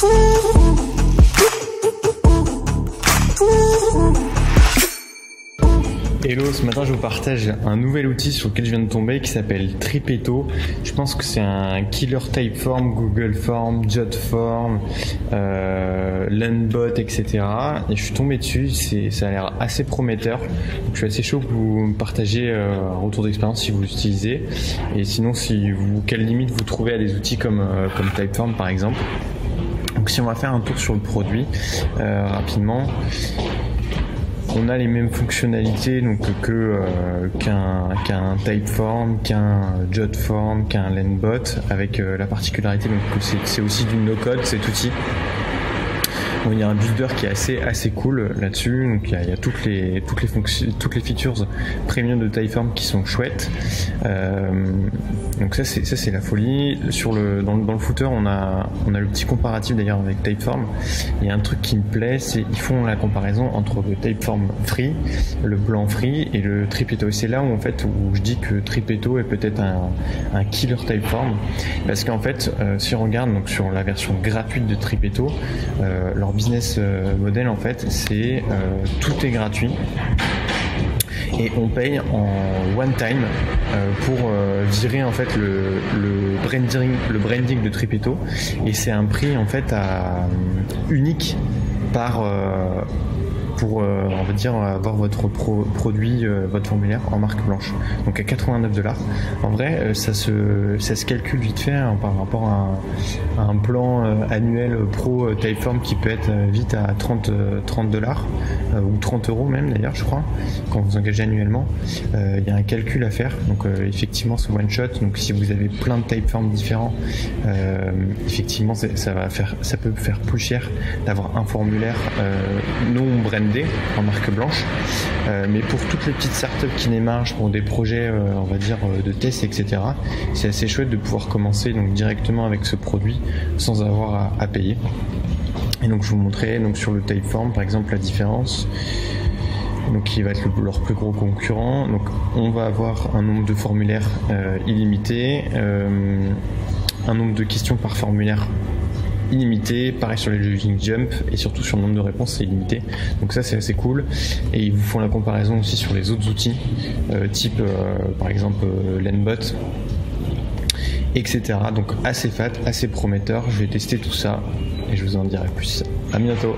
Hello, ce matin je vous partage un nouvel outil sur lequel je viens de tomber qui s'appelle Tripeto. Je pense que c'est un killer Typeform, Google Form, Jotform, Landbot, etc. Et je suis tombé dessus, ça a l'air assez prometteur. Donc je suis assez chaud pour vous partager un retour d'expérience si vous l'utilisez. Et sinon, quelles limites vous trouvez à des outils comme Typeform par exemple. Donc si on va faire un tour sur le produit rapidement. On a les mêmes fonctionnalités donc qu'un Typeform, qu'un Jotform, qu'un Landbot, avec la particularité donc que c'est aussi du no-code cet outil. Bon, il y a un builder qui est assez cool là-dessus, donc il y a toutes les features premium de Typeform qui sont chouettes. Donc ça c'est la folie. Dans le footer on a le petit comparatif d'ailleurs avec Typeform. Il y a un truc qui me plaît, c'est ils font la comparaison entre le Typeform free, le plan free et le Tripeto. Et c'est là où je dis que Tripeto est peut-être un killer Typeform, parce qu'en fait si on regarde donc sur la version gratuite de Tripeto, leur business model en fait c'est tout est gratuit et on paye en one time pour virer en fait le branding de Tripeto, et c'est un prix en fait unique pour on va dire avoir votre produit, votre formulaire en marque blanche, donc à 89$. En vrai ça se calcule vite fait par rapport à un plan annuel pro Typeform qui peut être vite à 30$ ou 30€ même d'ailleurs je crois, quand vous engagez annuellement. Il y a un calcul à faire, donc effectivement c'est one shot, donc si vous avez plein de Typeform différents, effectivement ça peut faire plus cher d'avoir un formulaire non brandé en marque blanche, mais pour toutes les petites startups qui démarrent, pour des projets on va dire de test, etc., c'est assez chouette de pouvoir commencer donc directement avec ce produit sans avoir à payer. Et donc je vous montrerai donc sur le Typeform par exemple la différence, donc qui va être leur plus gros concurrent. Donc on va avoir un nombre de formulaires illimité, un nombre de questions par formulaire illimité, pareil sur les logging jump, et surtout sur le nombre de réponses c'est illimité, donc ça c'est assez cool. Et ils vous font la comparaison aussi sur les autres outils type par exemple Landbot, etc. Donc assez fat, assez prometteur. Je vais tester tout ça et je vous en dirai plus. À bientôt.